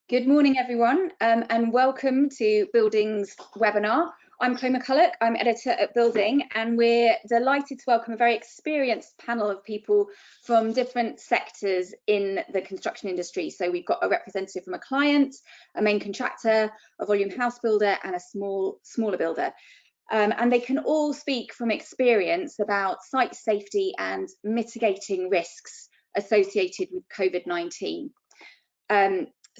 Good morning, everyone, and welcome to Building's webinar. I'm Chloe McCulloch, I'm editor at Building, and we're delighted to welcome a very experienced panel of people from different sectors in the construction industry. So we've got a representative from a client, a main contractor, a volume house builder, and a smaller builder. And they can all speak from experience about site safety and mitigating risks associated with COVID-19.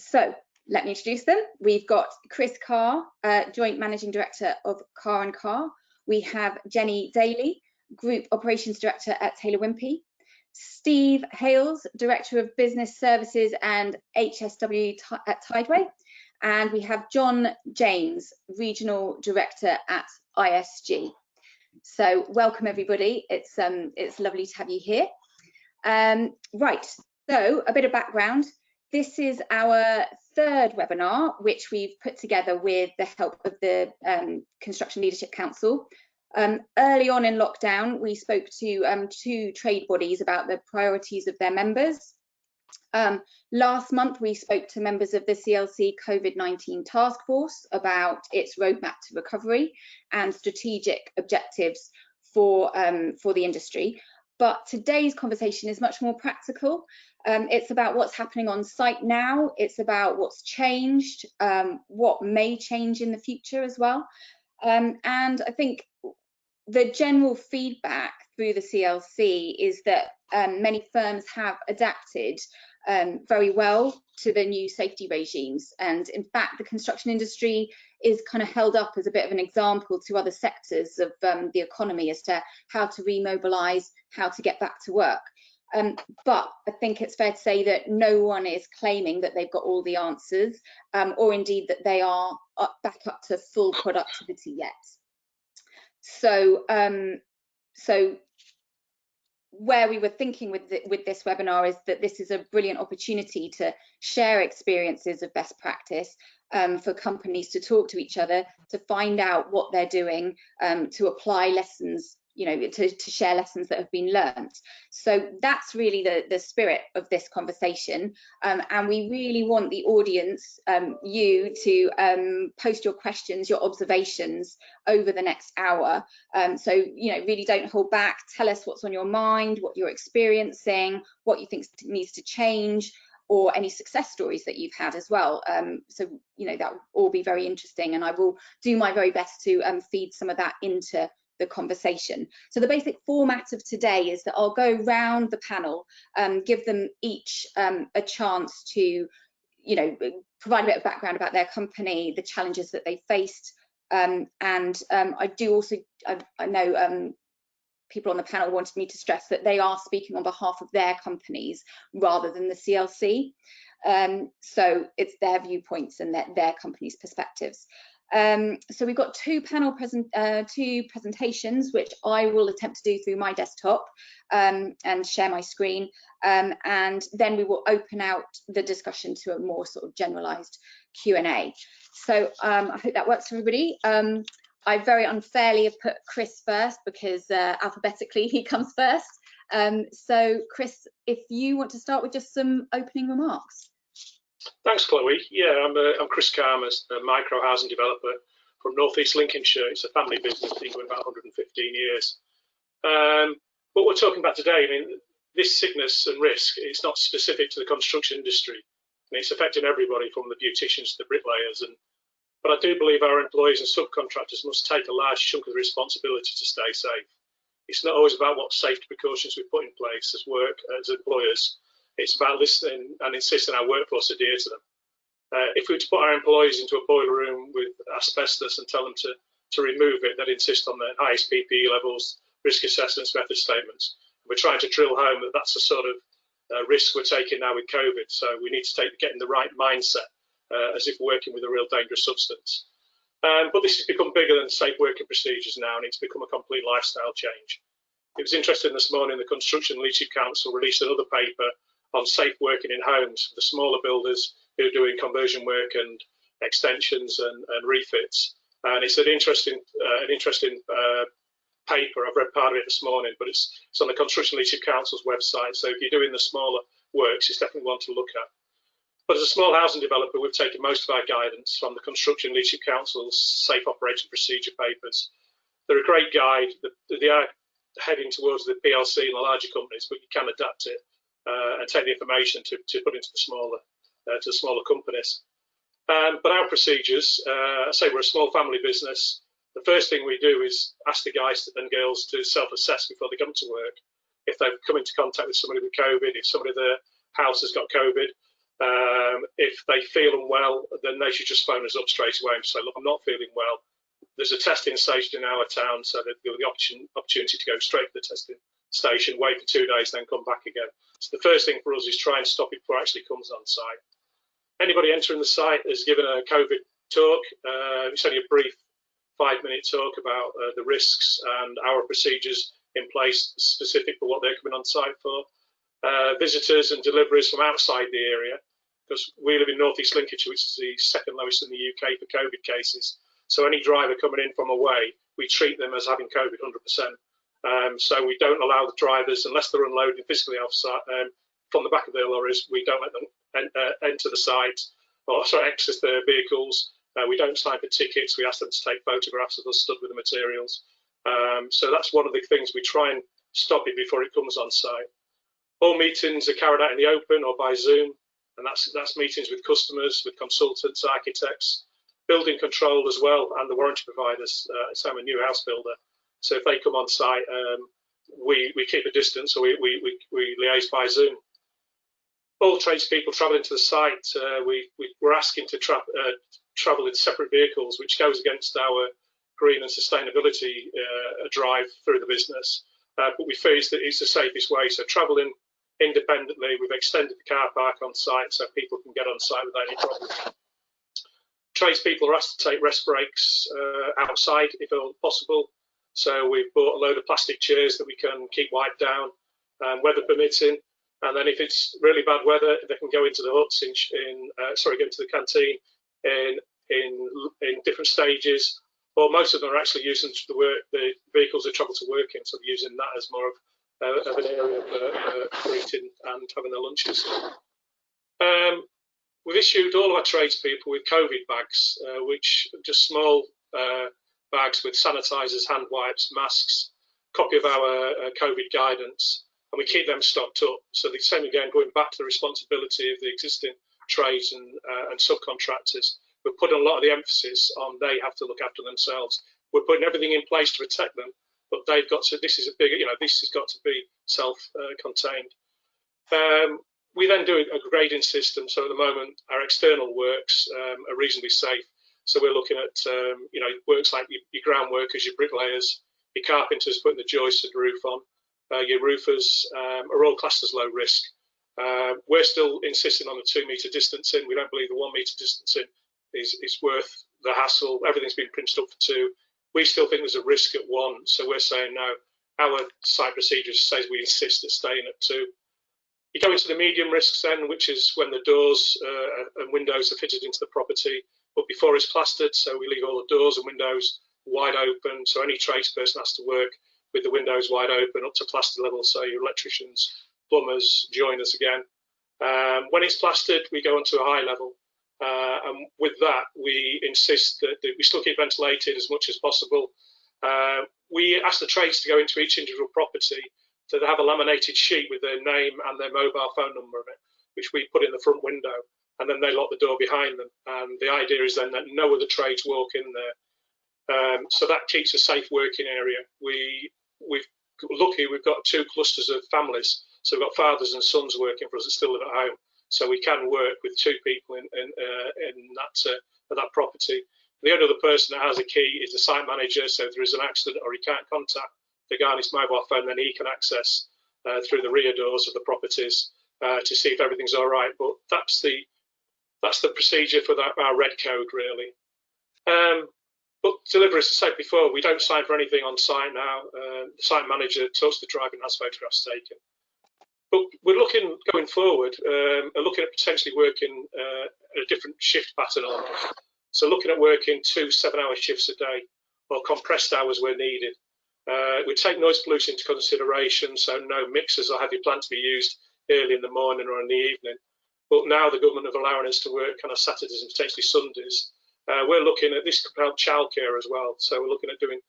So let me introduce them. We've got Chris Carr, Joint Managing Director of Carr & Carr. We have Jenny Daly, Group Operations Director at Taylor Wimpey. Steve Hales, Director of Business Services and HSW at Tideway. And we have John James, Regional Director at ISG. So welcome everybody. It's lovely to have you here. Right, so a bit of background. This is our third webinar, which we've put together with the help of the Construction Leadership Council. Early on in lockdown, we spoke to two trade bodies about the priorities of their members. Last month, we spoke to members of the CLC COVID-19 task force about its roadmap to recovery and strategic objectives for the industry. But today's conversation is much more practical. It's about what's happening on site now. It's about what's changed, what may change in the future as well. And I think the general feedback through the CLC is that many firms have adapted very well to the new safety regimes. And in fact, the construction industry is kind of held up as a bit of an example to other sectors of the economy as to how to remobilize, how to get back to work. But I think it's fair to say that no one is claiming that they've got all the answers, or indeed that they are back up to full productivity yet. So, where we were thinking with this webinar is that this is a brilliant opportunity to share experiences of best practice for companies to talk to each other, to find out what they're doing, to apply lessons, you know, to share lessons that have been learned. So that's really the spirit of this conversation. And we really want the audience, you to post your questions, your observations over the next hour. So, you know, really don't hold back. Tell us what's on your mind, what you're experiencing, what you think needs to change, or any success stories that you've had as well. So, you know, that will all be very interesting. And I will do my very best to feed some of that into the conversation. So the basic format of today is that I'll go round the panel, give them each a chance to, you know, provide a bit of background about their company, the challenges that they faced, and I do also, I know people on the panel wanted me to stress that they are speaking on behalf of their companies rather than the CLC. So it's their viewpoints and their company's perspectives. So we've got two presentations, which I will attempt to do through my desktop and share my screen. And then we will open out the discussion to a more sort of generalized Q&A. So I hope that works for everybody. I very unfairly have put Chris first because alphabetically he comes first. So Chris, if you want to start with just some opening remarks. Thanks, Chloe. Yeah, I'm Chris Carr, a micro housing developer from North East Lincolnshire. It's a family business, been going about 115 years. What we're talking about today, I mean, this sickness and risk, it's not specific to the construction industry, and it's affecting everybody from the beauticians to the bricklayers. But I do believe our employees and subcontractors must take a large chunk of the responsibility to stay safe. It's not always about what safety precautions we put in place as employers. It's about listening and insisting our workforce adhere to them. If we were to put our employees into a boiler room with asbestos and tell them to remove it, they'd insist on the highest PPE levels, risk assessments, method statements. We're trying to drill home that that's the sort of risk we're taking now with COVID. So we need to get in the right mindset as if working with a real dangerous substance. But this has become bigger than safe working procedures now, and it's become a complete lifestyle change. It was interesting this morning, the Construction Leadership Council released another paper on safe working in homes for the smaller builders who are doing conversion work and extensions and refits. And it's an interesting paper. I've read part of it this morning, but it's on the Construction Leadership Council's website. So if you're doing the smaller works, it's definitely one to look at. But as a small housing developer, we've taken most of our guidance from the Construction Leadership Council's Safe Operating Procedure papers. They're a great guide. They are heading towards the PLC and the larger companies, but you can adapt it and take the information to put into the smaller companies. But our procedures, I say we're a small family business. The first thing we do is ask the guys and girls to self-assess before they come to work. If they've come into contact with somebody with COVID, if somebody in their house has got COVID, if they feel unwell, then they should just phone us up straight away and say, look, I'm not feeling well. There's a testing station in our town, so they've got the opportunity to go straight to the testing station, wait for 2 days, then come back again. So the first thing for us is try and stop it before it actually comes on site. Anybody entering the site is given a COVID talk. It's only a brief 5-minute talk about the risks and our procedures in place specific for what they're coming on site for. Visitors and deliveries from outside the area, because we live in North East Lincolnshire, which is the second lowest in the UK for COVID cases. So any driver coming in from away, we treat them as having COVID 100%. So we don't allow the drivers, unless they're unloading physically offsite from the back of their lorries, we don't let them enter the site or access their vehicles. We don't sign for tickets. We ask them to take photographs of us stood with the materials. So that's one of the things we try and stop it before it comes on site. All meetings are carried out in the open or by Zoom, and that's meetings with customers, with consultants, architects, building control as well, and the warranty providers. So I'm a new house builder, so if they come on site, we keep a distance, so we liaise by Zoom. All tradespeople travelling to the site, we're asking to travel in separate vehicles, which goes against our green and sustainability drive through the business. But we feel that it's the safest way. So travelling independently, we've extended the car park on site so people can get on site without any problem. Tradespeople are asked to take rest breaks outside if at all possible. So we've bought a load of plastic chairs that we can keep wiped down, weather permitting. And then if it's really bad weather, they can go into the huts go into the canteen in different stages. Or most of them are actually using the vehicles they travel to work in, so they're using that as more of an area for eating and having their lunches. We've issued all of our tradespeople with COVID bags, which are just small bags with sanitisers, hand wipes, masks, copy of our COVID guidance, and we keep them stocked up. So the same again, going back to the responsibility of the existing trades and subcontractors. We're putting a lot of the emphasis on they have to look after themselves. We're putting everything in place to protect them, but they've got to. This is a big, this has got to be self-contained. We then do a grading system. So at the moment, our external works are reasonably safe. So we're looking at works like your ground workers, your bricklayers, your carpenters putting the joisted roof on, your roofers are all classed as low risk. We're still insisting on the 2 metre distancing. We don't believe the 1 metre distancing is worth the hassle. Everything's been printed up for 2. We still think there's a risk at 1, so we're saying no. Our site procedures says we insist at staying at 2. You go into the medium risks then, which is when the doors and windows are fitted into the property, but before it's plastered, so we leave all the doors and windows wide open, so any tradesperson has to work with the windows wide open up to plaster level, so your electricians, plumbers, joiners again. When it's plastered, we go onto a high level. And with that, we insist that we still keep ventilated as much as possible. We ask the trades to go into each individual property to have a laminated sheet with their name and their mobile phone number on it, which we put in the front window, and then they lock the door behind them. And the idea is then that no other trades walk in there. So that keeps a safe working area. We've got 2 clusters of families, so we've got fathers and sons working for us that still live at home. So we can work with 2 people in that property. The only other person that has a key is the site manager. So if there is an accident or he can't contact the guy on his mobile phone, then he can access through the rear doors of the properties to see if everything's all right. But that's the procedure for our red code really. But delivery, as I said before, we don't sign for anything on site now. The site manager talks to the driver and has photographs taken. But we're looking, going forward, looking at potentially working a different shift pattern on. So looking at working 2 7-hour shifts a day or compressed hours where needed. We take noise pollution into consideration, so no mixers or heavy plant to be used early in the morning or in the evening. but now the government are allowing us to work kind of Saturdays and potentially Sundays. We're looking at this could help childcare as well. So we're looking at doing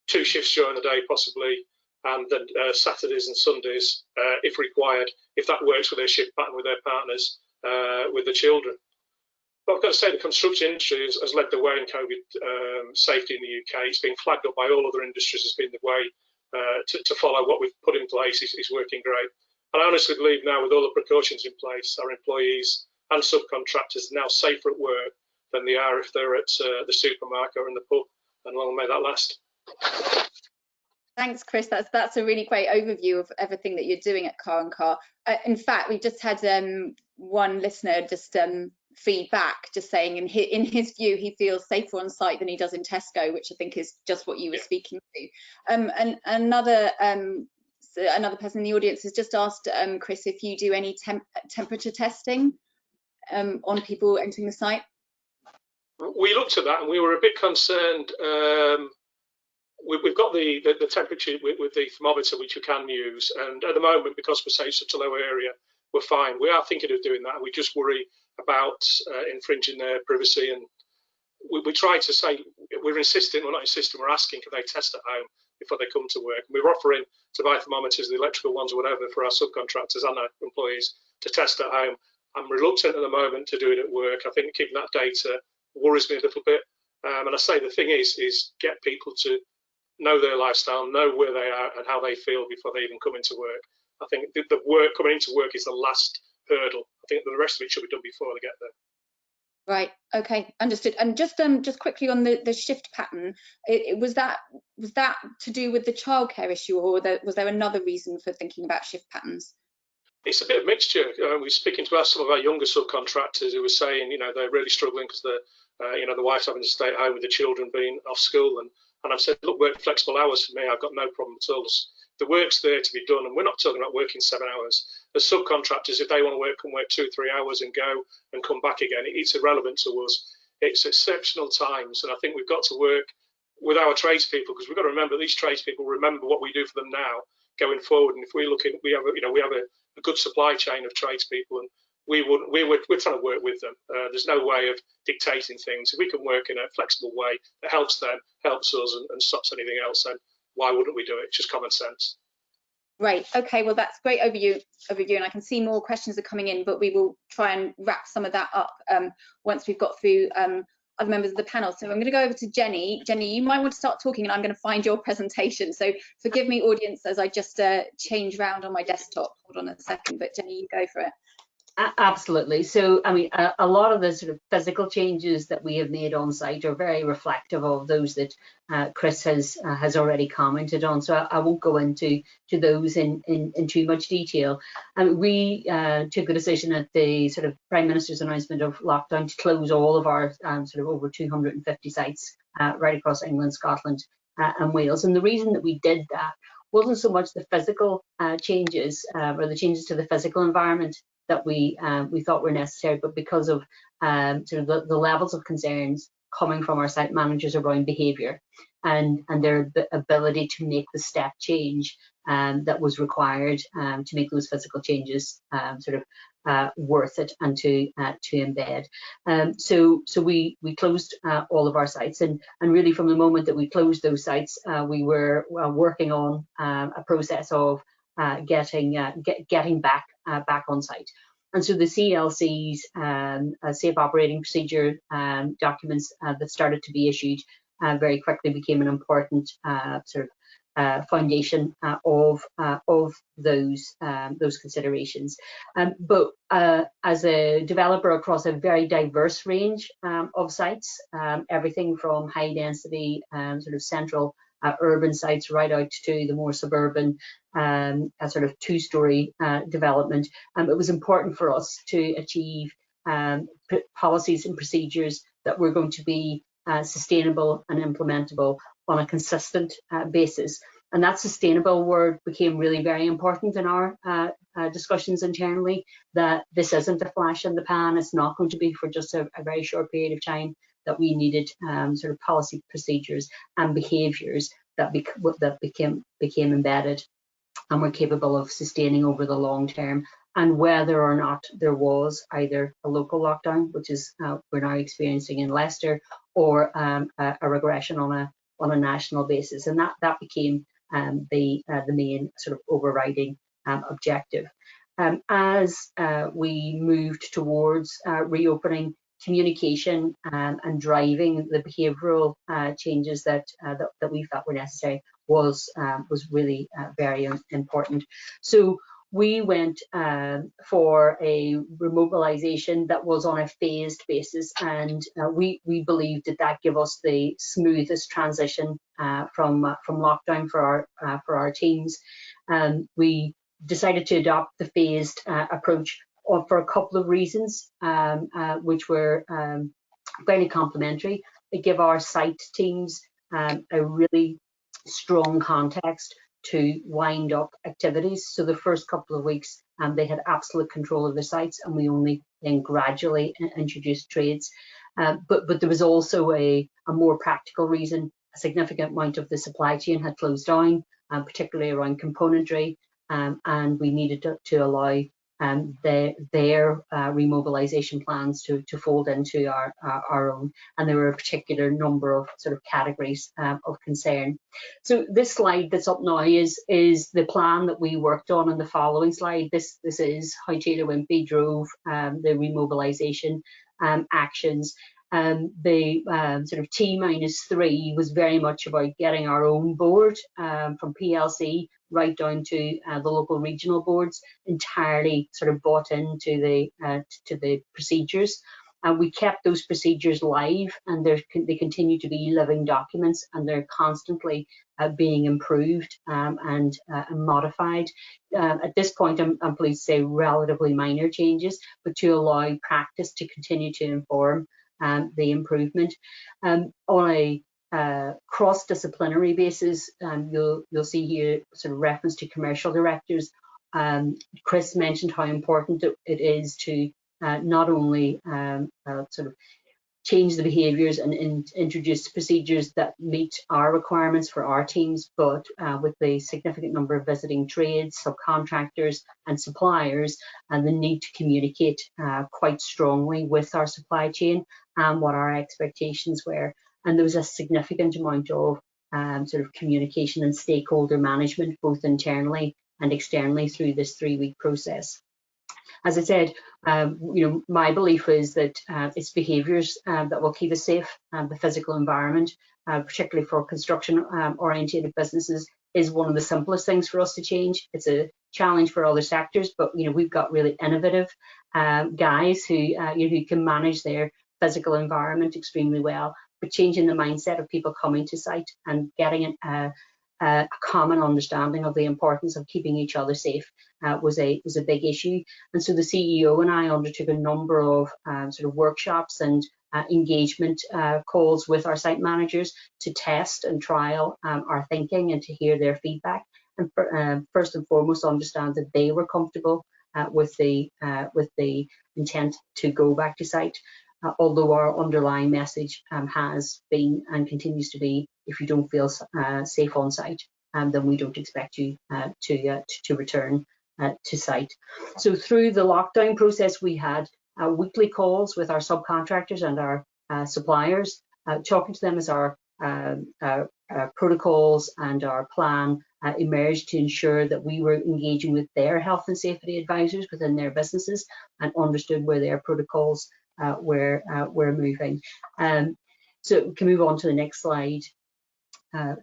2 shifts during the day possibly, and then Saturdays and Sundays if required, if that works with their shift pattern with their partners, with the children. But I've got to say the construction industry has led the way in COVID safety in the UK. It's been flagged up by all other industries as being the way to follow. What we've put in place is working great. And I honestly believe now, with all the precautions in place, our employees and subcontractors are now safer at work than they are if they're at the supermarket or in the pub. And long may that last. Thanks, Chris. That's a really great overview of everything that you're doing at Car and Car. In fact, we just had one listener just feedback, just saying in his view, he feels safer on site than he does in Tesco, which I think is just what you were speaking to. And another person in the audience has just asked, Chris, if you do any temperature testing on people entering the site. We looked at that and we were a bit concerned. We've got the temperature with the thermometer, which you can use, and at the moment, because we're saying such a low area, we're fine. We are thinking of doing that, and we just worry about infringing their privacy. And we try to say, we're insisting, we're not insisting, we're asking, can they test at home before they come to work? And we're offering to buy thermometers, the electrical ones or whatever, for our subcontractors and our employees to test at home. I'm reluctant at the moment to do it at work. I think keeping that data worries me a little bit. And I say the thing is get people to know their lifestyle, know where they are and how they feel before they even come into work. I think the work coming into work is the last hurdle. I think the rest of it should be done before they get there. Right. Okay. Understood. And just quickly on the shift pattern, was that to do with the childcare issue, or was there another reason for thinking about shift patterns? It's a bit of a mixture. We're speaking to some of our younger subcontractors who were saying, they're really struggling because the wife's having to stay at home with the children being off school. And I've said, look, work flexible hours for me. I've got no problem at all. The work's there to be done, and we're not talking about working 7 hours. As subcontractors, if they want to work, can work 2 or 3 hours and go and come back again. It's irrelevant to us. It's exceptional times, and I think we've got to work with our tradespeople, because we've got to remember these tradespeople remember what we do for them now going forward. And if we look at, we have a good supply chain of tradespeople, and we're trying to work with them. There's no way of dictating things. If we can work in a flexible way that helps them, helps us, and stops anything else, then why wouldn't we do it? It's just common sense. Right. Okay. Well, that's great overview, and I can see more questions are coming in, but we will try and wrap some of that up once we've got through other members of the panel. So I'm going to go over to Jenny. Jenny, you might want to start talking, and I'm going to find your presentation. So forgive me, audience, as I just change around on my desktop. Hold on a second, but Jenny, you go for it. Absolutely. So, I mean, a lot of the sort of physical changes that we have made on site are very reflective of those that Chris has already commented on. So I won't go into those in too much detail. We took a decision at the sort of Prime Minister's announcement of lockdown to close all of our sort of over 250 sites right across England, Scotland, and Wales. And the reason that we did that wasn't so much the physical changes or the changes to the physical environment that we thought were necessary, but because of sort of the levels of concerns coming from our site managers around behaviour and their ability to make the step change that was required to make those physical changes sort of worth it and to embed. So we closed all of our sites, and really from the moment that we closed those sites, we were working on a process of getting back on site. And so the CLC's safe operating procedure documents that started to be issued very quickly became an important sort of foundation of those considerations. But as a developer across a very diverse range of sites, everything from high density sort of central urban sites right out to the more suburban sort of 2-story development. It was important for us to achieve policies and procedures that were going to be sustainable and implementable on a consistent basis. And that sustainable word became really very important in our discussions internally, that this isn't a flash in the pan. It's not going to be for just a very short period of time, that we needed sort of policy procedures and behaviours that became embedded and were capable of sustaining over the long term and whether or not there was either a local lockdown, which is we're now experiencing in Leicester, or a regression on a national basis, and that became the main sort of overriding objective. As we moved towards reopening, communication and driving the behavioural changes that we felt were necessary was really very important. So we went for a remobilisation that was on a phased basis, and we believed that gave us the smoothest transition from lockdown for our teams. We decided to adopt the phased approach for a couple of reasons, which were very complementary. They give our site teams a really strong context to wind up activities. So the first couple of weeks, they had absolute control of the sites, and we only then gradually introduced trades. But there was also a more practical reason. A significant amount of the supply chain had closed down, particularly around componentry, and we needed to allow their remobilisation plans to fold into our own, and there were a particular number of sort of categories of concern. So this slide that's up now is the plan that we worked on in the following slide. This is how Taylor Wimpey drove the remobilisation actions. The sort of T-3 was very much about getting our own board from PLC right down to the local regional boards, entirely sort of bought into the procedures. And we kept those procedures live, and they continue to be living documents, and they're constantly being improved and modified. At this point, I'm pleased to say relatively minor changes, but to allow practice to continue to inform the improvement. On a cross-disciplinary basis, you'll see here sort of reference to commercial directors. Chris mentioned how important it is to not only sort of change the behaviours and introduce procedures that meet our requirements for our teams, but with the significant number of visiting trades, subcontractors and suppliers, and the need to communicate quite strongly with our supply chain and what our expectations were. And there was a significant amount of sort of communication and stakeholder management, both internally and externally, through this 3-week process. As I said, my belief is that it's behaviours that will keep us safe. The physical environment, particularly for construction-oriented businesses, is one of the simplest things for us to change. It's a challenge for other sectors, but we've got really innovative guys who can manage their physical environment extremely well. But changing the mindset of people coming to site and getting a common understanding of the importance of keeping each other safe was a big issue. And so the CEO and I undertook a number of sort of workshops and engagement calls with our site managers to test and trial our thinking and to hear their feedback, and first and foremost understand that they were comfortable with the intent to go back to site. Although our underlying message has been and continues to be, if you don't feel safe on site, then we don't expect you to return to site. So through the lockdown process, we had weekly calls with our subcontractors and our suppliers, talking to them as our protocols and our plan emerged to ensure that we were engaging with their health and safety advisors within their businesses and understood where their protocols we're moving. So we can move on to the next slide.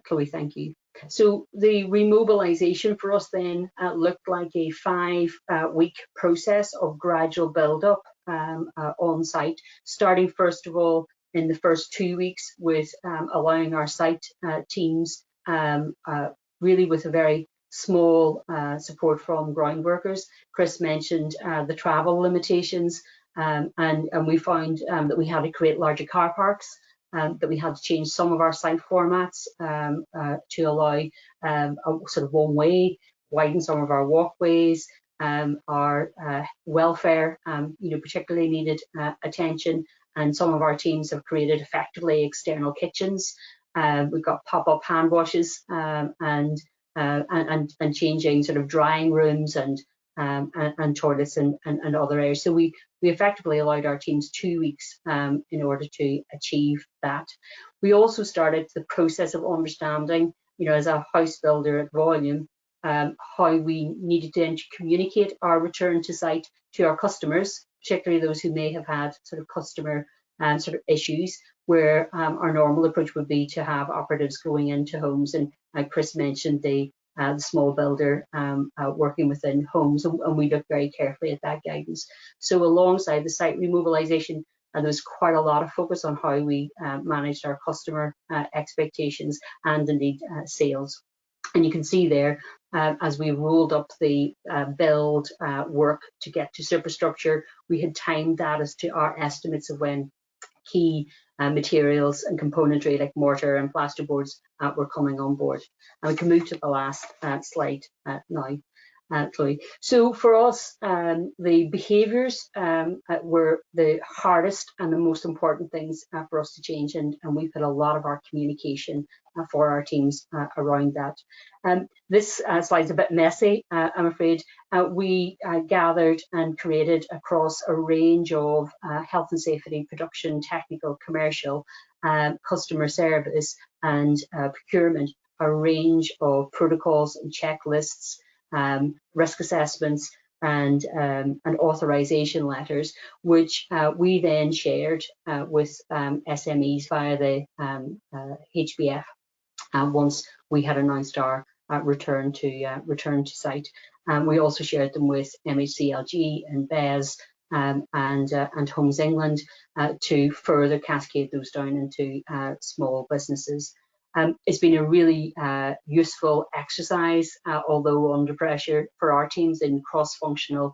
Chloe, thank you. So the remobilisation for us then looked like a 5-week process of gradual build-up on site, starting first of all in the first 2 weeks with allowing our site teams really with a very small support from ground workers. Chris mentioned the travel limitations. And we found that we had to create larger car parks, that we had to change some of our site formats to allow a sort of one-way, widen some of our walkways. Our welfare, particularly needed attention, and some of our teams have created effectively external kitchens. We've got pop-up hand washes and changing sort of drying rooms and and toilets and other areas. So we effectively allowed our teams 2 weeks in order to achieve that. We also started the process of understanding, as a house builder at volume, how we needed to communicate our return to site to our customers, particularly those who may have had sort of customer sort of issues, where our normal approach would be to have operatives going into homes. And Chris mentioned the small builder working within homes, and we looked very carefully at that guidance. So alongside the site remobilisation, there was quite a lot of focus on how we managed our customer expectations and indeed sales. And you can see there, as we rolled up the build work to get to superstructure, we had timed that as to our estimates of when key materials and componentry like mortar and plasterboards were coming on board. And we can move to the last slide now, Chloe. So for us, the behaviours were the hardest and the most important things for us to change, and we put a lot of our communication for our teams around that. This slide's a bit messy, I'm afraid. We gathered and created across a range of health and safety, production, technical, commercial, customer service and procurement, a range of protocols and checklists, risk assessments and authorization letters, which we then shared with SMEs via the HBF once we had announced our return to site. We also shared them with MHCLG and BES and Homes England to further cascade those down into small businesses. It's been a really useful exercise, although under pressure for our teams in cross-functional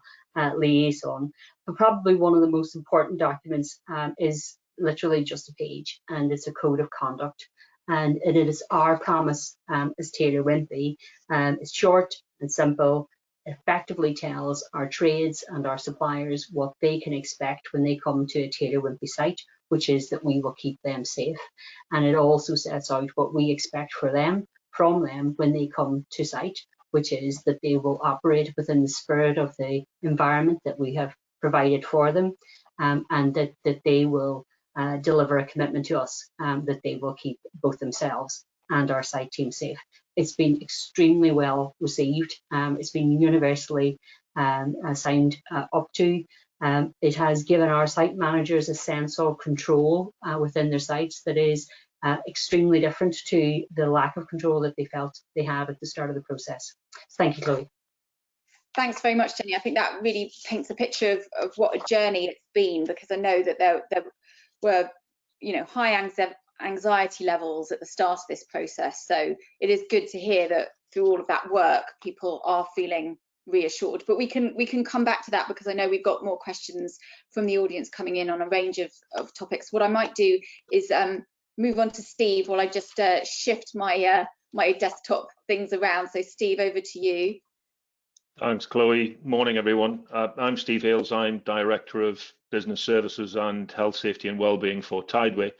liaison. But probably one of the most important documents is literally just a page, and it's a code of conduct. And it is our promise as Taylor Wimpey. It's short and simple. It effectively tells our trades and our suppliers what they can expect when they come to a Taylor Wimpey site, which is that we will keep them safe. And it also sets out what we expect from them when they come to site, which is that they will operate within the spirit of the environment that we have provided for them, and that they will deliver a commitment to us that they will keep both themselves and our site team safe. It's been extremely well received. It's been universally signed up to. It has given our site managers a sense of control within their sites that is extremely different to the lack of control that they felt they had at the start of the process. So thank you, Chloe. Thanks very much, Jenny. I think that really paints a picture of what a journey it's been, because I know that there were, high anxiety levels at the start of this process. So it is good to hear that through all of that work, people are feeling reassured. But we can come back to that, because I know we've got more questions from the audience coming in on a range of topics. What I might do is move on to Steve while I just shift my my desktop things around. So Steve, over to you. Thanks, Chloe. Morning, everyone. I'm Steve Hales. I'm Director of Business Services and Health, Safety and Wellbeing for Tideway.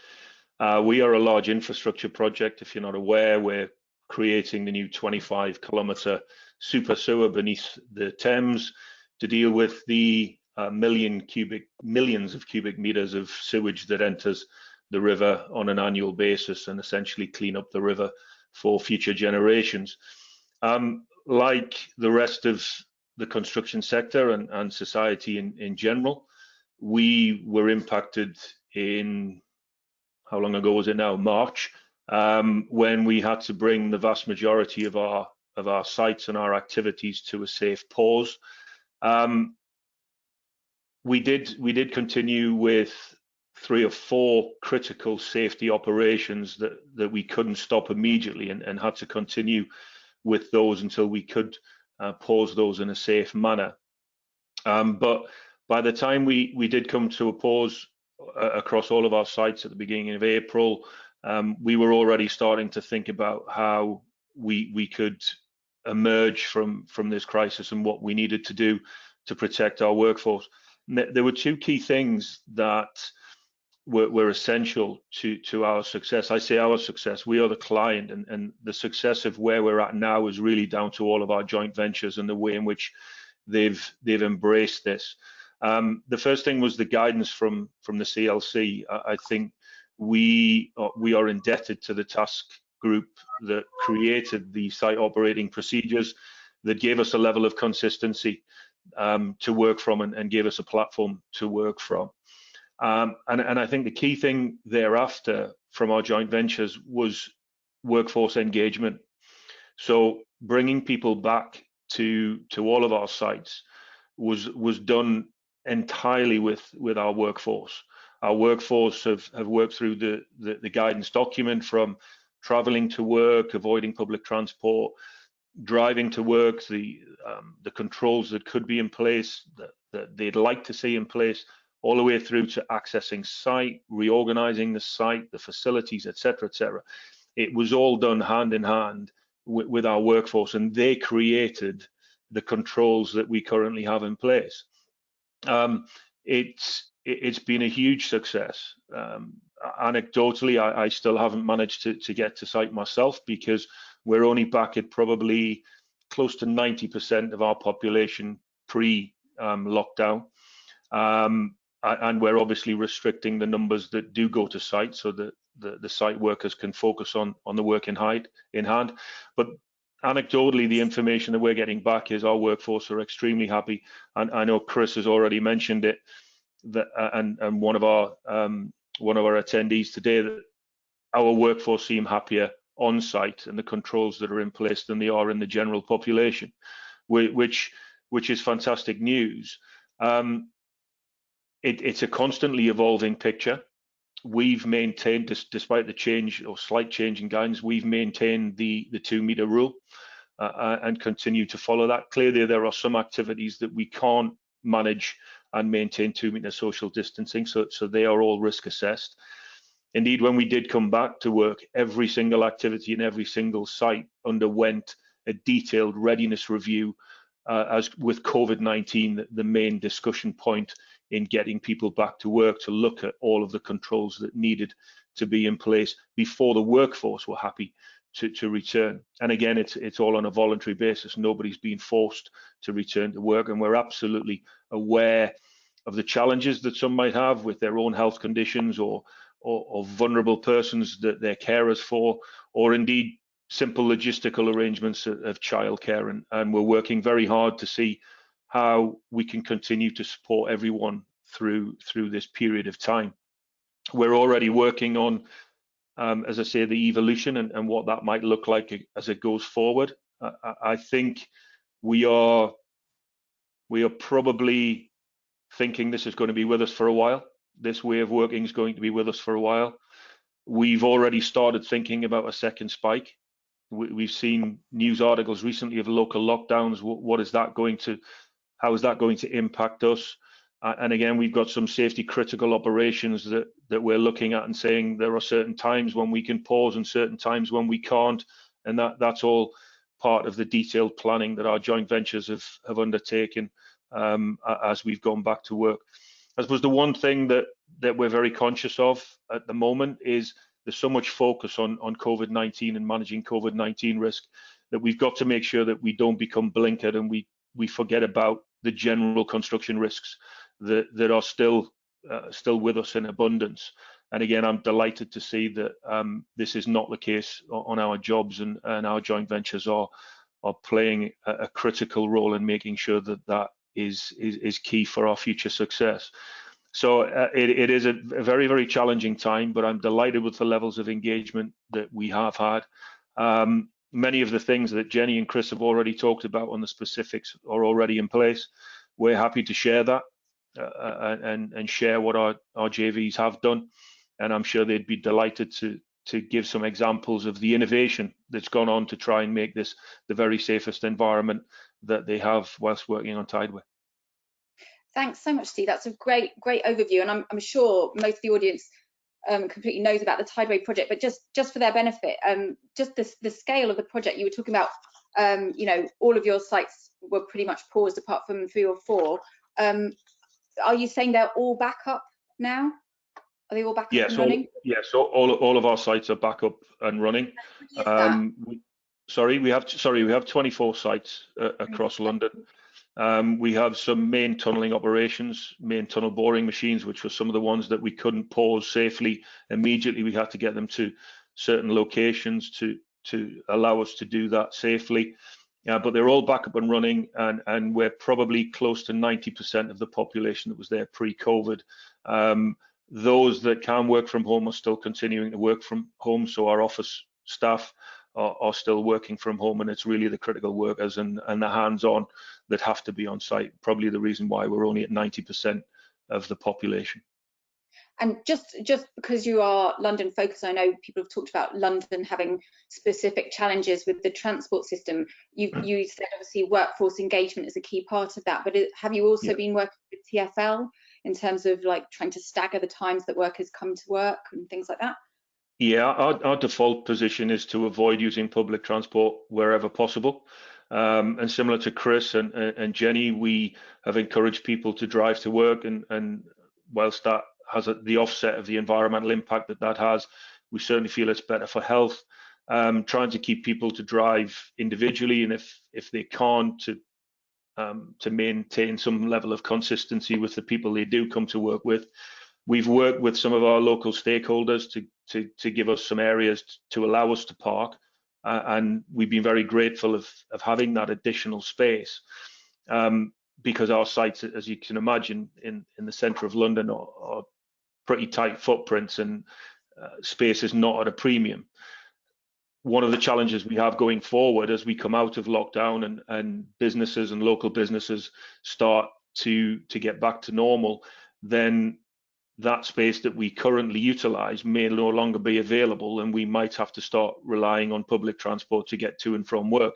We are a large infrastructure project. If you're not aware, we're creating the new 25-kilometre super sewer beneath the Thames to deal with the millions of cubic meters of sewage that enters the river on an annual basis, and essentially clean up the river for future generations. Like the rest of the construction sector and society in general, we were impacted in, how long ago was it now? March, when we had to bring the vast majority of our sites and our activities to a safe pause. We did continue with 3 or 4 critical safety operations that we couldn't stop immediately, and had to continue with those until we could pause those in a safe manner. But by the time we did come to a pause across all of our sites at the beginning of April, we were already starting to think about how we could emerge from this crisis and what we needed to do to protect our workforce. There were 2 key things that were essential to our success. I say our success, we are the client, and the success of where we're at now is really down to all of our joint ventures and the way in which they've embraced this. The first thing was the guidance from the CLC. I think we are indebted to the task group that created the site operating procedures that gave us a level of consistency to work from and gave us a platform to work from. And I think the key thing thereafter from our joint ventures was workforce engagement. So bringing people back to all of our sites was done entirely with our workforce. Our workforce have worked through the guidance document, from traveling to work, avoiding public transport, driving to work, the controls that could be in place, that they'd like to see in place, all the way through to accessing site, reorganizing the site, the facilities, etc., etc. It was all done hand in hand with our workforce, and they created the controls that we currently have in place. It's been a huge success. Anecdotally, I still haven't managed to get to site myself, because we're only back at probably close to 90% of our population pre-lockdown. And we're obviously restricting the numbers that do go to site so that the site workers can focus on the work in hand. But anecdotally, the information that we're getting back is our workforce are extremely happy. And I know Chris has already mentioned it, that and one of our attendees today, that our workforce seem happier on site and the controls that are in place than they are in the general population, which is fantastic news. It's a constantly evolving picture. We've maintained, despite the change or slight change in guidance, we've maintained the 2 meter rule and continue to follow that. Clearly, there are some activities that we can't manage and maintain 2 meter social distancing, so they are all risk assessed. Indeed, when we did come back to work, every single activity in every single site underwent a detailed readiness review, as with COVID-19 the main discussion point in getting people back to work, to look at all of the controls that needed to be in place before the workforce were happy to return. And again, it's all on a voluntary basis. Nobody's been forced to return to work, and we're absolutely aware of the challenges that some might have with their own health conditions, or vulnerable persons that they're carers for, or indeed simple logistical arrangements of childcare. And we're working very hard to see how we can continue to support everyone through this period of time. We're already working on, as I say, the evolution and what that might look like as it goes forward. I think we are probably thinking this is going to be with us for a while. This way of working is going to be with us for a while. We've already started thinking about a second spike. We've seen news articles recently of local lockdowns. How is that going to impact us? And again, we've got some safety critical operations that we're looking at and saying there are certain times when we can pause and certain times when we can't. And that's all part of the detailed planning that our joint ventures have undertaken as we've gone back to work. I suppose the one thing that we're very conscious of at the moment is there's so much focus on COVID-19 and managing COVID-19 risk, that we've got to make sure that we don't become blinkered and we forget about the general construction risks that are still with us in abundance. And again, I'm delighted to see that this is not the case on our jobs, and our joint ventures are playing a critical role in making sure that is key for our future success. So it is a very, very challenging time, but I'm delighted with the levels of engagement that we have had. Many of the things that Jenny and Chris have already talked about on the specifics are already in place. We're happy to share that and share what our JVs have done. And I'm sure they'd be delighted to give some examples of the innovation that's gone on to try and make this the very safest environment that they have whilst working on Tideway. Thanks so much, Steve. That's a great overview, and I'm sure most of the audience completely knows about the Tideway project, but just for their benefit, just the scale of the project you were talking about, all of your sites were pretty much paused apart from 3 or 4. Are you saying they're all back up now? Are they all back up and running? Yes, all of our sites are back up and running. We have 24 sites across London. We have some main tunneling operations, main tunnel boring machines, which were some of the ones that we couldn't pause safely immediately. We had to get them to certain locations to allow us to do that safely. But they're all back up and running, and we're probably close to 90% of the population that was there pre-COVID. Those that can work from home are still continuing to work from home, so our office staff are still working from home, and it's really the critical workers and the hands-on that have to be on site. Probably the reason why we're only at 90% of the population. And just because you are London focused, I know people have talked about London having specific challenges with the transport system. You said obviously workforce engagement is a key part of that, but have you also been working with TfL in terms of like trying to stagger the times that workers come to work and things like that? Yeah, our default position is to avoid using public transport wherever possible. And similar to Chris and Jenny, we have encouraged people to drive to work, and whilst that has the offset of the environmental impact that has, we certainly feel it's better for health. Trying to keep people to drive individually, and if they can't, to maintain some level of consistency with the people they do come to work with. We've worked with some of our local stakeholders to give us some areas to allow us to park, and we've been very grateful of having that additional space, because our sites, as you can imagine, in the centre of London are pretty tight footprints, and space is not at a premium. One of the challenges we have going forward as we come out of lockdown and businesses and local businesses start to get back to normal, then that space that we currently utilise may no longer be available, and we might have to start relying on public transport to get to and from work.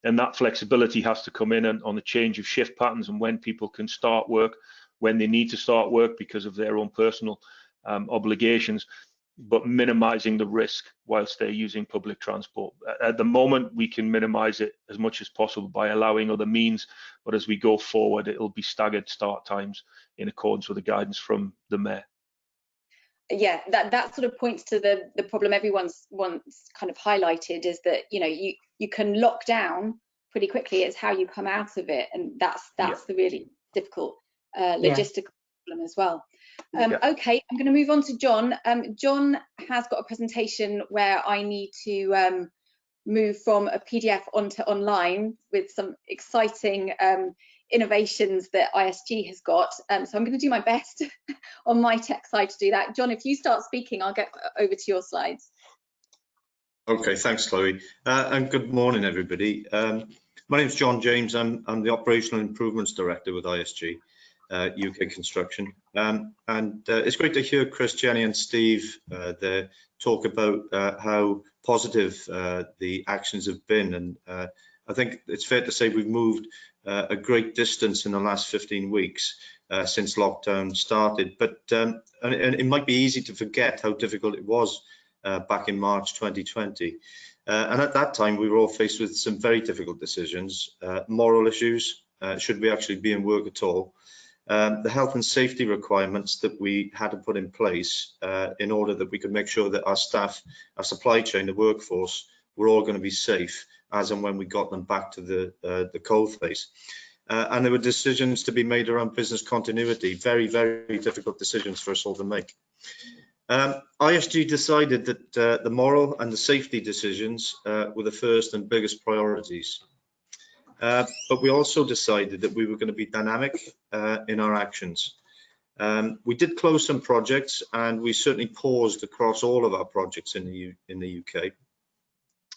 And that flexibility has to come in on the change of shift patterns and when people can start work, when they need to start work because of their own personal obligations, but minimising the risk whilst they're using public transport. At the moment, we can minimise it as much as possible by allowing other means, but as we go forward, it'll be staggered start times in accordance with the guidance from the Mayor. Yeah, that sort of points to the problem everyone's once kind of highlighted, is that you can lock down pretty quickly. It's how you come out of it, and that's the really difficult logistical problem as well. Okay, I'm going to move on to John. John has got a presentation where I need to move from a PDF onto online with some exciting innovations that ISG has got. So I'm going to do my best on my tech side to do that. John, if you start speaking, I'll get over to your slides. Okay, thanks, Chloe. And good morning, everybody. My name's John James. I'm the Operational Improvements Director with ISG UK Construction. And it's great to hear Chris, Jenny and Steve there talk about how positive the actions have been. And I think it's fair to say we've moved a great distance in the last 15 weeks since lockdown started. But and it might be easy to forget how difficult it was back in March 2020. And at that time, we were all faced with some very difficult decisions, moral issues, should we actually be in work at all? The health and safety requirements that we had to put in place in order that we could make sure that our staff, our supply chain, the workforce, were all going to be safe as and when we got them back to the cold face. And there were decisions to be made around business continuity, very, very difficult decisions for us all to make. ISG decided that the moral and the safety decisions were the first and biggest priorities. But we also decided that we were going to be dynamic in our actions. We did close some projects, and we certainly paused across all of our projects in the UK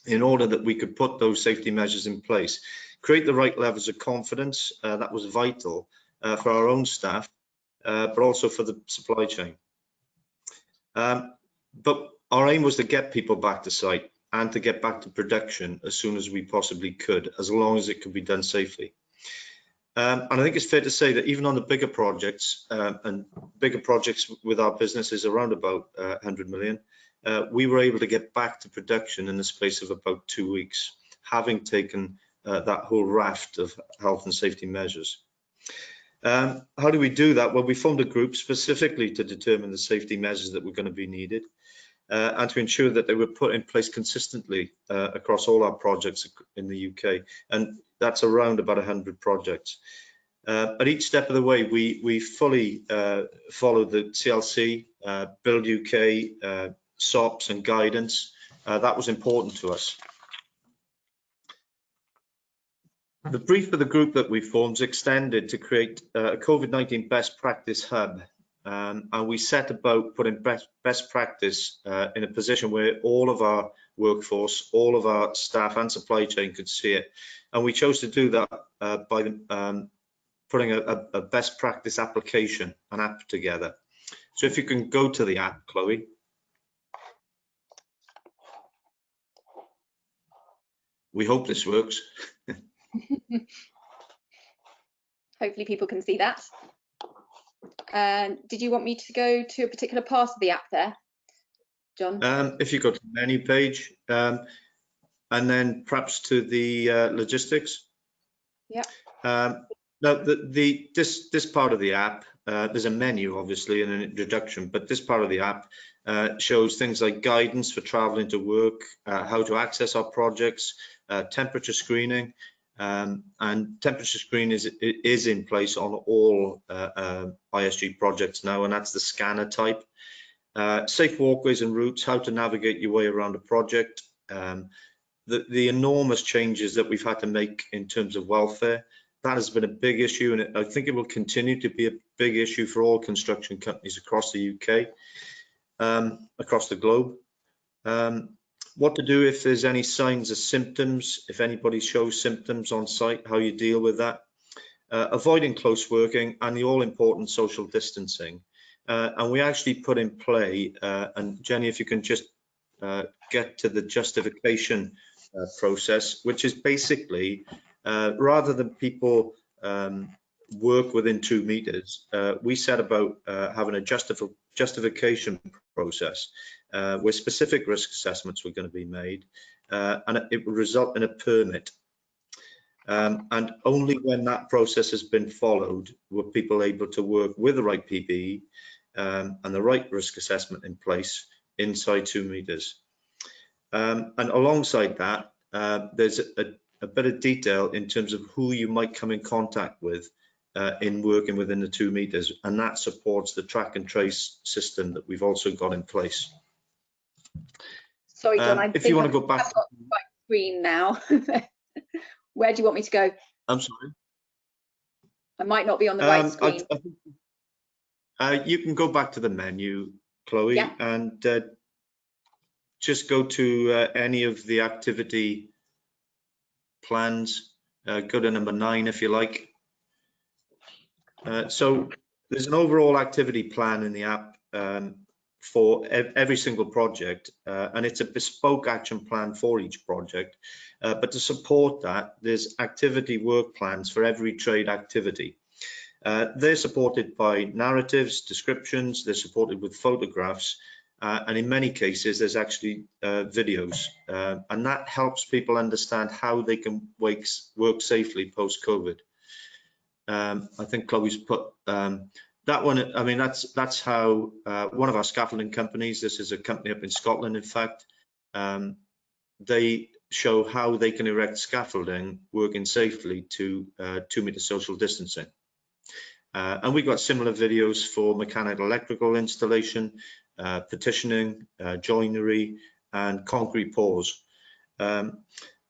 in order that we could put those safety measures in place, create the right levels of confidence. That was vital for our own staff, but also for the supply chain. But our aim was to get people back to site and to get back to production as soon as we possibly could, as long as it could be done safely. And I think it's fair to say that even on the bigger projects, and bigger projects with our businesses around about 100 million, we were able to get back to production in the space of about 2 weeks, having taken that whole raft of health and safety measures. How do we do that? Well, we formed a group specifically to determine the safety measures that were going to be needed. and to ensure that they were put in place consistently across all our projects in the UK. And that's around about 100 projects. At each step of the way, we fully follow the CLC, Build UK, SOPs and guidance. That was important to us. The brief for the group that we formed is extended to create a COVID-19 best practice hub. And we set about putting best practice in a position where all of our workforce, all of our staff and supply chain could see it. And we chose to do that by putting a best practice application, an app together. So if you can go to the app, Chloe. We hope this works. Hopefully people can see that. Did you want me to go to a particular part of the app there, John? If you go to the menu page, and then perhaps to the logistics. Yeah. Now, this part of the app, there's a menu, obviously, and an introduction, but this part of the app shows things like guidance for traveling to work, how to access our projects, temperature screening, and temperature screen is in place on all ISG projects now, and that's the scanner type. Safe walkways and routes, how to navigate your way around a project. The enormous changes that we've had to make in terms of welfare, that has been a big issue, and I think it will continue to be a big issue for all construction companies across the UK, across the globe. What to do if there's any signs or symptoms, if anybody shows symptoms on site, how you deal with that. Avoiding close working and the all-important social distancing. And we actually put in play, and Jenny, if you can just get to the justification process, which is basically, rather than people work within 2 meters, we set about having a justification process where specific risk assessments were going to be made, and it would result in a permit. And only when that process has been followed were people able to work with the right PPE and the right risk assessment in place inside 2 meters. And alongside that, there's a bit of detail in terms of who you might come in contact with in working within the 2 meters, and that supports the track and trace system that we've also got in place. Sorry, John, if you want to go back I've got the right screen now. Where do you want me to go? I'm sorry. I might not be on the right screen. You can go back to the menu, Chloe, yeah, and just go to any of the activity plans. Go to number 9 if you like. So there's an overall activity plan in the app for every single project, and it's a bespoke action plan for each project. But to support that, there's activity work plans for every trade activity. They're supported by narratives, descriptions, they're supported with photographs, and in many cases there's actually videos, and that helps people understand how they can work safely post-COVID. I think Chloe's put that one. I mean, that's how one of our scaffolding companies, this is a company up in Scotland, in fact, they show how they can erect scaffolding working safely to 2 meter social distancing. And we've got similar videos for mechanical electrical installation, partitioning, joinery, and concrete pours.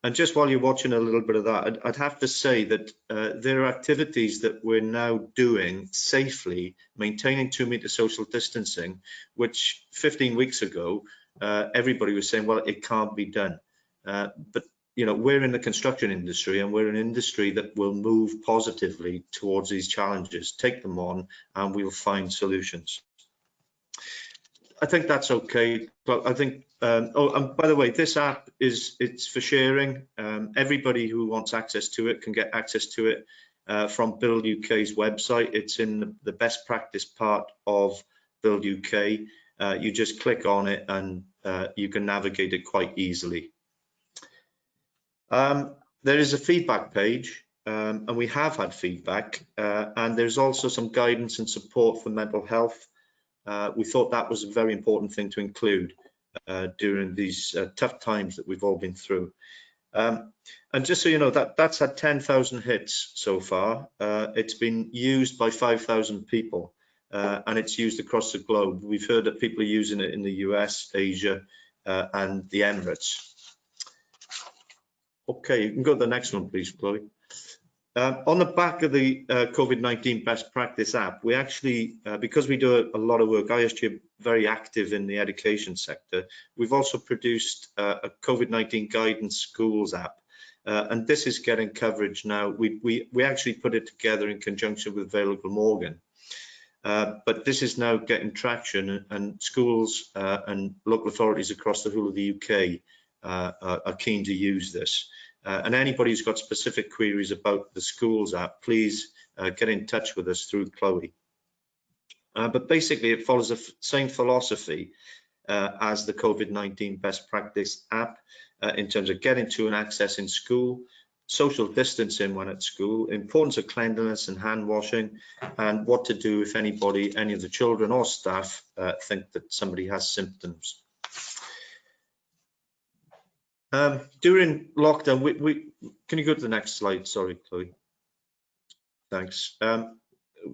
And just while you're watching a little bit of that, I'd have to say that there are activities that we're now doing safely, maintaining 2 meter social distancing, which 15 weeks ago, everybody was saying, well, it can't be done. But you know, we're in the construction industry, and we're an industry that will move positively towards these challenges, take them on, and we'll find solutions. I think that's okay. But I think, oh, and by the way, this app it's for sharing. Everybody who wants access to it can get access to it from Build UK's website. It's in the best practice part of Build UK. You just click on it and you can navigate it quite easily. There is a feedback page, and we have had feedback, and there's also some guidance and support for mental health. We thought that was a very important thing to include. during these tough times that we've all been through. And just so you know, that's had 10,000 hits so far. It's been used by 5,000 people, and it's used across the globe. We've heard that people are using it in the US, Asia, and the Emirates. Okay, you can go to the next one, please, Chloe. On the back of the COVID-19 best practice app, we actually, because we do a lot of work, ISG are very active in the education sector. We've also produced a COVID-19 guidance schools app, and this is getting coverage now. We actually put it together in conjunction with Vale Glamorgan, but this is now getting traction, and schools and local authorities across the whole of the UK are keen to use this. And anybody who's got specific queries about the schools app, please get in touch with us through Chloe. But basically, it follows the same philosophy as the COVID-19 best practice app in terms of getting to and accessing school, social distancing when at school, importance of cleanliness and hand washing, and what to do if any of the children or staff think that somebody has symptoms. During lockdown, can you go to the next slide? Sorry, Chloe. Thanks.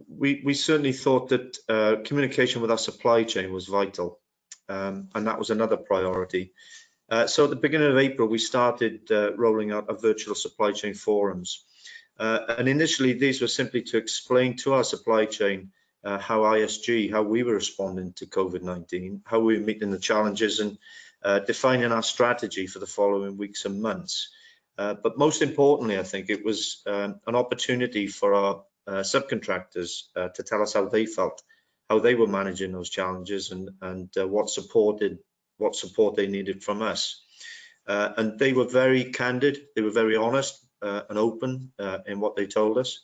We certainly thought that communication with our supply chain was vital, and that was another priority. So at the beginning of April, we started rolling out our virtual supply chain forums. And initially, these were simply to explain to our supply chain how ISG, how we were responding to COVID-19, how we were meeting the challenges, and defining our strategy for the following weeks and months. But most importantly, I think it was an opportunity for our subcontractors to tell us how they felt, how they were managing those challenges, and what support they needed from us. And they were very candid, they were very honest and open in what they told us.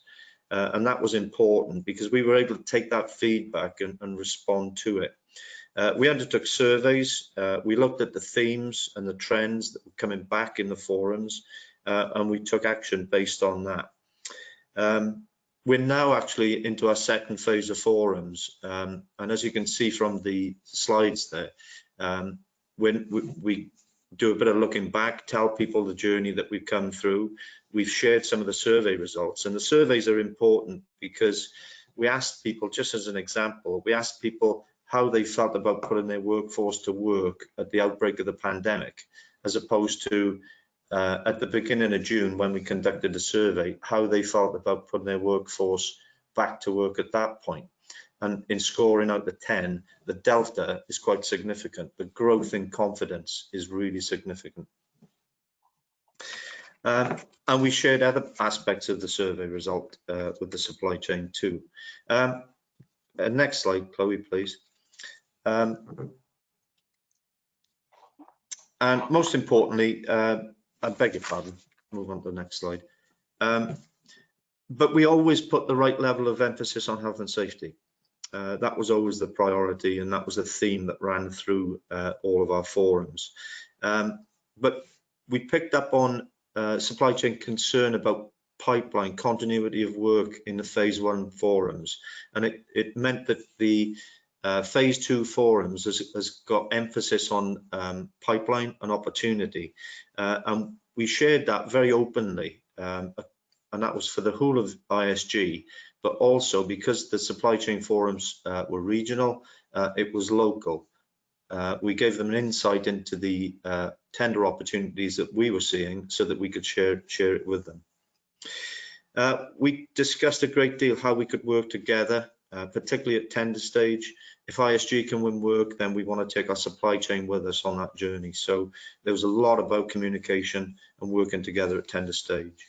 And that was important because we were able to take that feedback and respond to it. We undertook surveys, we looked at the themes and the trends that were coming back in the forums, and we took action based on that. We're now actually into our second phase of forums, and as you can see from the slides there, when we do a bit of looking back, tell people the journey that we've come through. We've shared some of the survey results, and the surveys are important because we asked people, just as an example, we asked people how they felt about putting their workforce to work at the outbreak of the pandemic, as opposed to at the beginning of June when we conducted the survey, how they felt about putting their workforce back to work at that point. And in scoring out the 10, the delta is quite significant. The growth in confidence is really significant. And we shared other aspects of the survey result with the supply chain too. Next slide, Chloe, please. And most importantly, I beg your pardon, move on to the next slide. But we always put the right level of emphasis on health and safety. That was always the priority, and that was a theme that ran through all of our forums. But we picked up on supply chain concern about pipeline continuity of work in the phase 1 forums, and it meant that the phase 2 forums has got emphasis on pipeline and opportunity, and we shared that very openly, and that was for the whole of ISG, but also because the supply chain forums were regional, it was local. We gave them an insight into the tender opportunities that we were seeing so that we could share it with them. We discussed a great deal how we could work together, particularly at tender stage. If ISG can win work, then we want to take our supply chain with us on that journey. So there was a lot about communication and working together at tender stage.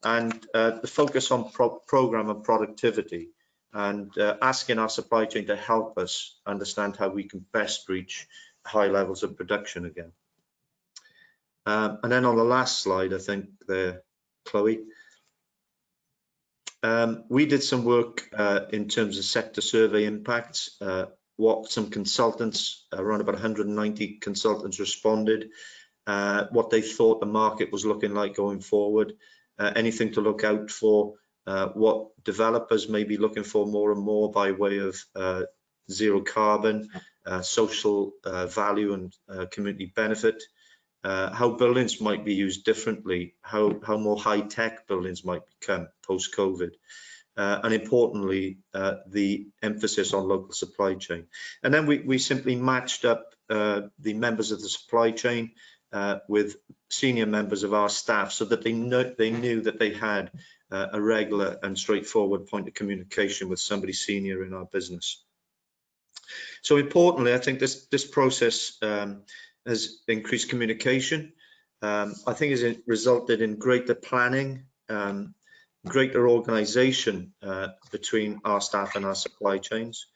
And the focus on program and productivity, and asking our supply chain to help us understand how we can best reach high levels of production again. And then on the last slide, I think there, Chloe, we did some work in terms of sector survey impacts. What some consultants, around about 190 consultants responded, what they thought the market was looking like going forward, anything to look out for, what developers may be looking for more and more by way of zero carbon, social value and community benefit, how buildings might be used differently, how more high-tech buildings might become post-COVID, and importantly, the emphasis on local supply chain. And then we simply matched up the members of the supply chain with senior members of our staff, so that they knew that they had a regular and straightforward point of communication with somebody senior in our business. So importantly, I think this process has increased communication. I think has resulted in greater planning, greater organisation between our staff and our supply chains,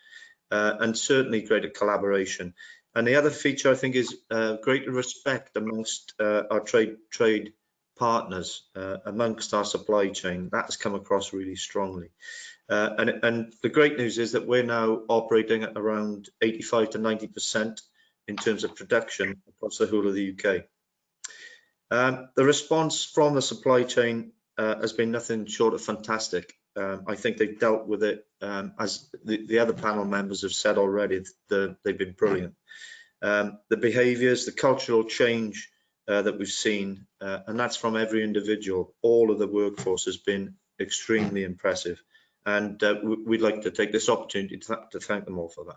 and certainly greater collaboration. And the other feature, I think, is greater respect amongst our trade partners, amongst our supply chain. That has come across really strongly. And the great news is that we're now operating at around 85 to 90% in terms of production across the whole of the UK. The response from the supply chain has been nothing short of fantastic. I think they've dealt with it, as the other panel members have said already, they've been brilliant. The behaviours, the cultural change that we've seen, and that's from every individual, all of the workforce, has been extremely impressive. And we'd like to take this opportunity to thank them all for that.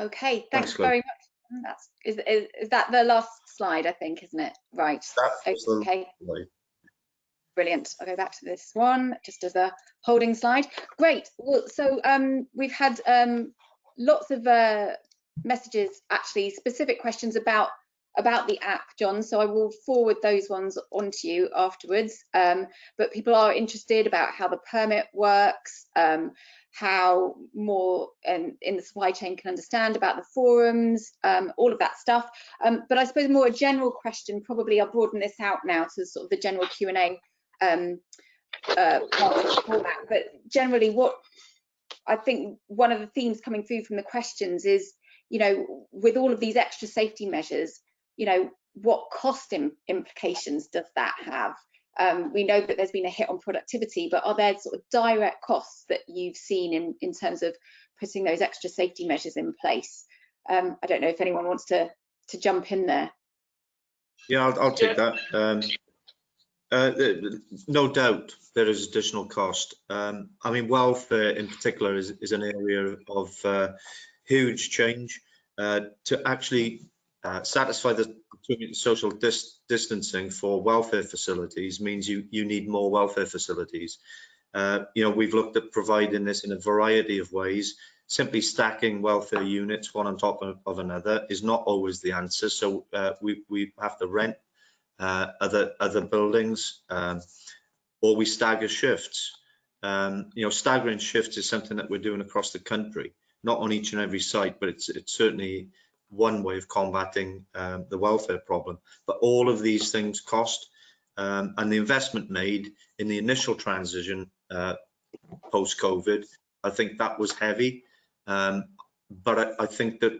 Okay, thanks very much. Is that the last slide, I think, isn't it? Right. Okay. Brilliant. I'll go back to this one just as a holding slide. Great. Well, so we've had lots of messages, actually, specific questions about the app, John, so I will forward those ones on to you afterwards. But people are interested about how the permit works, how more in the supply chain can understand about the forums, all of that stuff. But I suppose more a general question, probably I'll broaden this out now to sort of the general Q&A format. But generally, what I think one of the themes coming through from the questions is, you know, with all of these extra safety measures, you know, what cost implications does that have? We know that there's been a hit on productivity, but are there sort of direct costs that you've seen in terms of putting those extra safety measures in place? I don't know if anyone wants to jump in there. Yeah, I'll take that. No doubt there is additional cost. I mean, welfare in particular is an area of huge change. To actually satisfy the social distancing for welfare facilities means you need more welfare facilities. You know, we've looked at providing this in a variety of ways. Simply stacking welfare units one on top of another is not always the answer. So we have to rent other buildings, or we stagger shifts. You know, staggering shifts is something that we're doing across the country, not on each and every site, but it's certainly one way of combating the welfare problem. But all of these things cost, and the investment made in the initial transition post-COVID, I think that was heavy. But I think that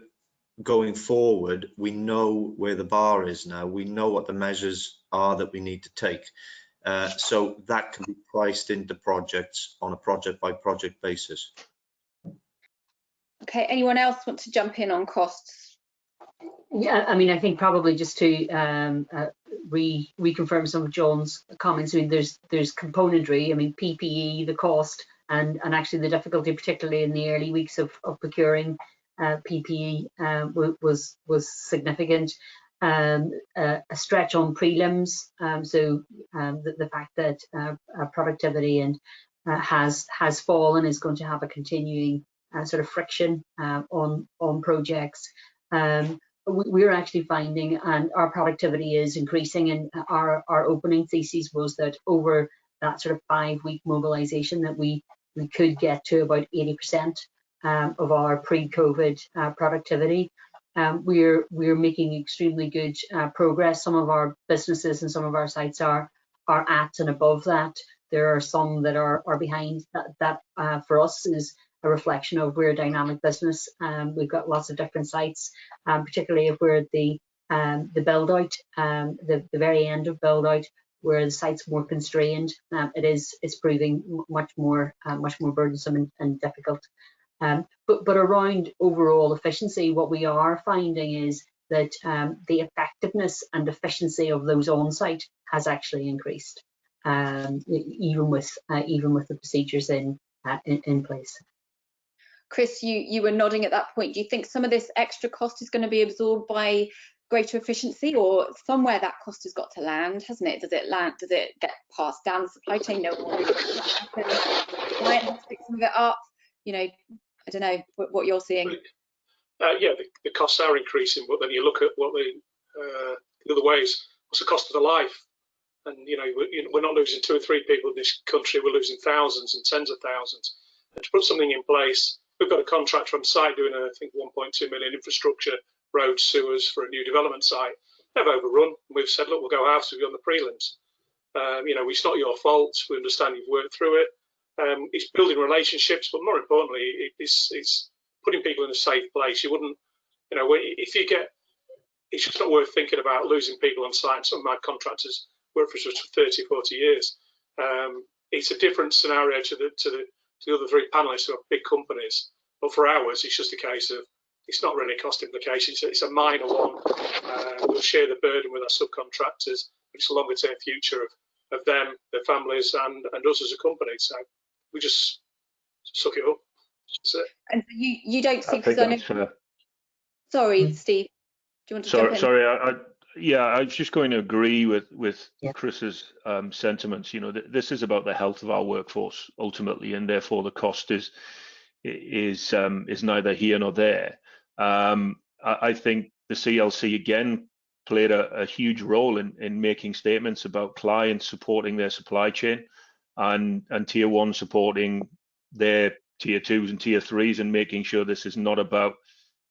going forward, we know where the bar is now. We know what the measures are that we need to take. So that can be priced into projects on a project-by-project basis. Okay, anyone else want to jump in on costs? Yeah, I mean, I think probably just to reconfirm some of John's comments. I mean, there's componentry. I mean, PPE, the cost, and actually the difficulty, particularly in the early weeks of procuring PPE, was significant. A stretch on prelims. So the fact that productivity and has fallen is going to have a continuing sort of friction on projects. We're actually finding, and our productivity is increasing, and our opening thesis was that over that sort of 5-week mobilization that we could get to about 80% of our pre-COVID productivity. We're making extremely good progress. Some of our businesses and some of our sites are at and above that. There are some that are behind. That for us is a reflection of we're a dynamic business. We've got lots of different sites, particularly if we're at the build out, the very end of build out, where the site's more constrained. It's proving much more burdensome and difficult. But around overall efficiency, what we are finding is that the effectiveness and efficiency of those on-site has actually increased, even with the procedures in place. Chris, you were nodding at that point. Do you think some of this extra cost is going to be absorbed by greater efficiency, or somewhere that cost has got to land, hasn't it? Does it land? Does it get passed down the supply chain? No one client has to pick some of it up. You know, I don't know what you're seeing. Yeah, the costs are increasing, but then you look at what the other ways. What's the cost of the life? And you know, we're not losing 2 or 3 people in this country. We're losing thousands and tens of thousands. And to put something in place, we've got a contractor on site doing, I think, 1.2 million infrastructure, roads, sewers for a new development site. They've overrun. We've said, look, we'll go halves with you on the prelims. You know, it's not your fault. We understand you've worked through it. It's building relationships, but more importantly, it's putting people in a safe place. You wouldn't, you know, if you get, it's just not worth thinking about losing people on site. Some of my contractors work for us for 30, 40 years. It's a different scenario to the other 3 panelists who are big companies. But for ours, it's just a case of, it's not really a cost implication. It's a minor one. We'll share the burden with our subcontractors. It's a longer term future of them, their families, and us as a company. So we just suck it up. That's it. And you don't see, I think that's fair. Sorry, Steve. Do you want to jump in? Sorry, I was just going to agree with Chris's sentiments. You know, this is about the health of our workforce ultimately, and therefore the cost is neither here nor there. I think the CLC again played a huge role in making statements about clients supporting their supply chain and tier 1 supporting their tier 2s and tier 3s, and making sure this is not about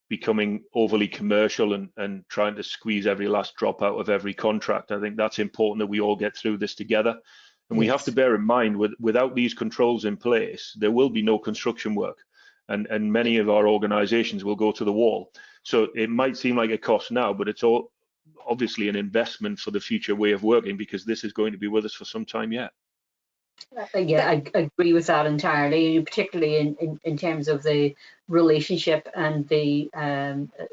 becoming overly commercial and trying to squeeze every last drop out of every contract. I think that's important that we all get through this together. And we have to bear in mind, without these controls in place, there will be no construction work. And many of our organizations will go to the wall. So it might seem like a cost now, but it's all obviously an investment for the future way of working, because this is going to be with us for some time yet. Yeah, I agree with that entirely, particularly in terms of the relationship and the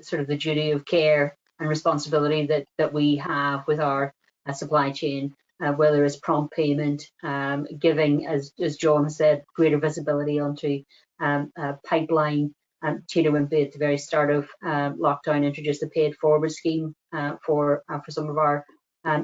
sort of the duty of care and responsibility that we have with our supply chain, whether it's prompt payment, giving, as John said, greater visibility onto pipeline. Taylor Wimpey at the very start of lockdown introduced a paid forward scheme for some of our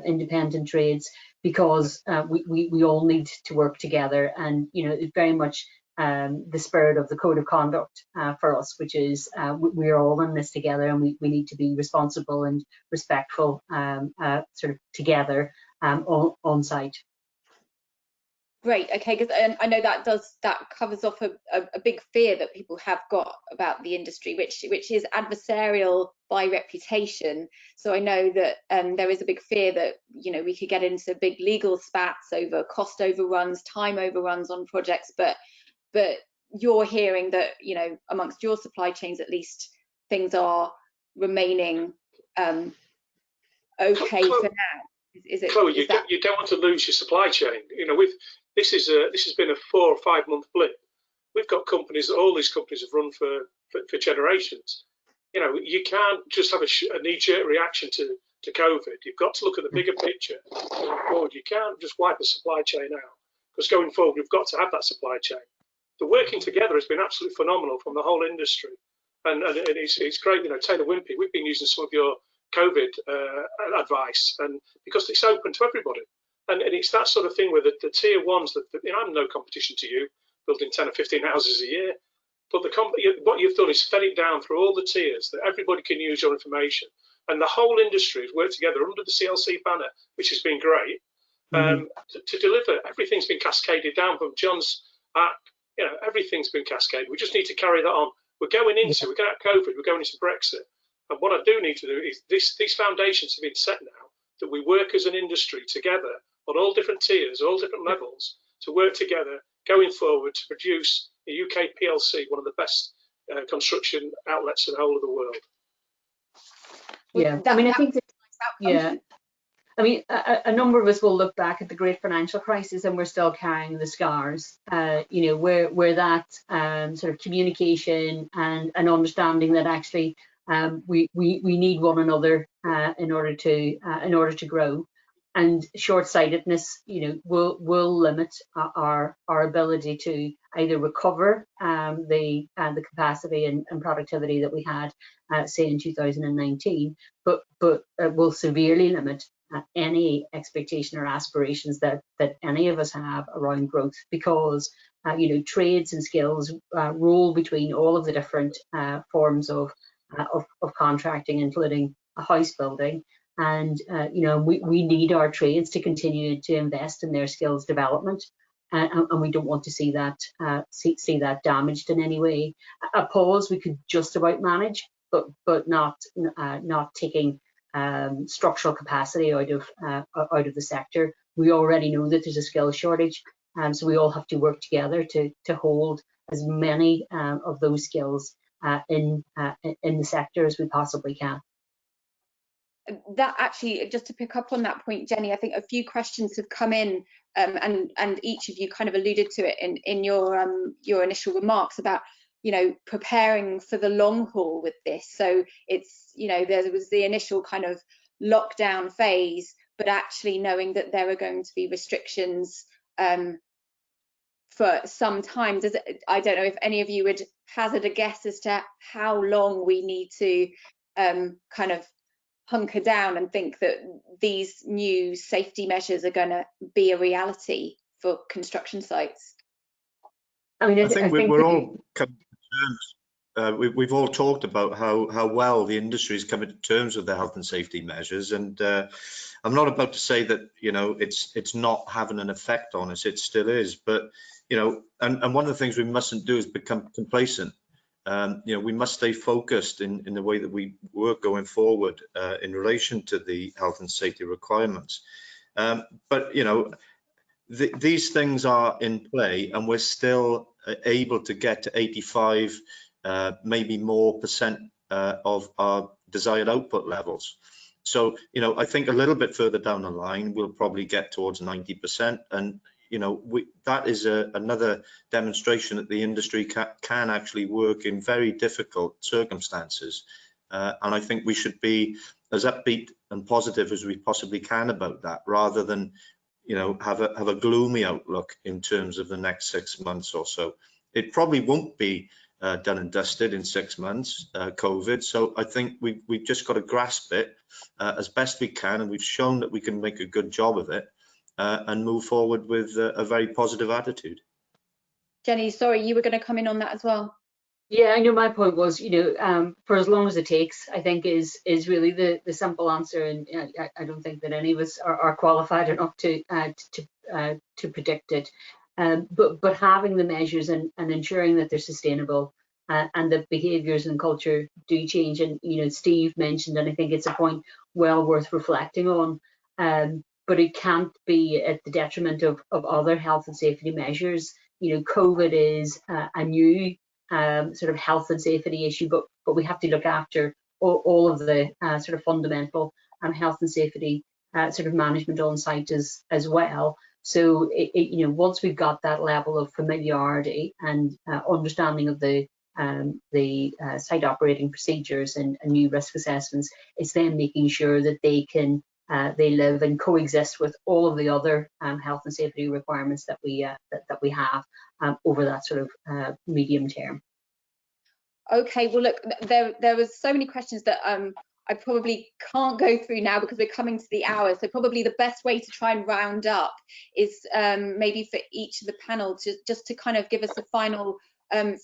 independent trades, because we all need to work together. And you know, it's very much the spirit of the code of conduct for us, which is we're all in this together, and we need to be responsible and respectful sort of together on site. Great. Okay, because I know that covers off a big fear that people have got about the industry, which is adversarial by reputation. So I know that there is a big fear that, you know, we could get into big legal spats over cost overruns, time overruns on projects, but you're hearing that, you know, amongst your supply chains at least, things are remaining okay for now. Is it, Chloe, is you don't want to lose your supply chain. You know, this has been a 4 or 5 month blip. We've got companies, all these companies have run for generations. You know, you can't just have a knee-jerk reaction to COVID. You've got to look at the bigger picture going forward. You can't just wipe the supply chain out, because going forward, we've got to have that supply chain. The working together has been absolutely phenomenal from the whole industry, and it's great. You know, Taylor Wimpey, we've been using some of your COVID advice, and because it's open to everybody, and it's that sort of thing where the tier 1s that, you know, I'm no competition to you, building 10 or 15 houses a year, but what you've done is fed it down through all the tiers that everybody can use your information, and the whole industry has worked together under the CLC banner, which has been great. To deliver. Everything's been cascaded down from John's app. You know, everything's been cascaded. We just need to carry that on. We're going out of COVID, we're going into Brexit. And what I do need to do is these foundations have been set now, that we work as an industry together on all different tiers, all different levels, to work together going forward to produce a UK PLC, one of the best construction outlets in the whole of the world. Yeah, I mean, I think that, I mean, a number of us will look back at the great financial crisis and we're still carrying the scars, you know, where that sort of communication and understanding that actually we need one another in order to grow. And short-sightedness, you know, will limit our ability to either recover the capacity and productivity that we had, say in 2019, but will severely limit any expectation or aspirations that any of us have around growth, because you know, trades and skills roll between all of the different forms of contracting, including a house building. And you know, we need our trades to continue to invest in their skills development, and we don't want to see that see that damaged in any way. A pause we could just about manage, but not taking structural capacity out of the sector. We already know that there's a skills shortage, so we all have to work together to hold as many of those skills in the sector as we possibly can. That actually, just to pick up on that point, Jenny, I think a few questions have come in, and each of you kind of alluded to it in your initial remarks about, you know, preparing for the long haul with this. So it's, you know, there was the initial kind of lockdown phase, but actually knowing that there are going to be restrictions for some time. I don't know if any of you would hazard a guess as to how long we need to kind of hunker down and think that these new safety measures are going to be a reality for construction sites. I mean, I think we're all coming to terms. We've all talked about how well the industry is coming to terms with the health and safety measures, and I'm not about to say that, you know, it's not having an effect on us. It still is, but you know, and one of the things we mustn't do is become complacent. You know, we must stay focused in the way that we work going forward in relation to the health and safety requirements. But, you know, these things are in play, and we're still able to get to 85, maybe more percent of our desired output levels. So, you know, I think a little bit further down the line, we'll probably get towards 90%. And you know, that is another demonstration that the industry can actually work in very difficult circumstances. And I think we should be as upbeat and positive as we possibly can about that, rather than, you know, have a gloomy outlook in terms of the next 6 months or so. It probably won't be done and dusted in 6 months, COVID. So I think we've just got to grasp it as best we can, and we've shown that we can make a good job of it. And move forward with a very positive attitude. Jenny, sorry, you were going to come in on that as well. Yeah, I know my point was, you know, for as long as it takes, I think is really the simple answer, and I don't think that any of us are qualified enough to predict it. But having the measures and ensuring that they're sustainable, and that behaviours and culture do change. And you know, Steve mentioned, and I think it's a point well worth reflecting on. But it can't be at the detriment of other health and safety measures. You know, COVID is a new sort of health and safety issue, but we have to look after all of the sort of fundamental health and safety sort of management on site as well. So, you know, once we've got that level of familiarity and understanding of the site operating procedures and new risk assessments, it's then making sure that they live and coexist with all of the other health and safety requirements that we have over that sort of medium term. Okay, well look, there was so many questions that I probably can't go through now because we're coming to the hour. So probably the best way to try and round up is maybe for each of the panel just to kind of give us a final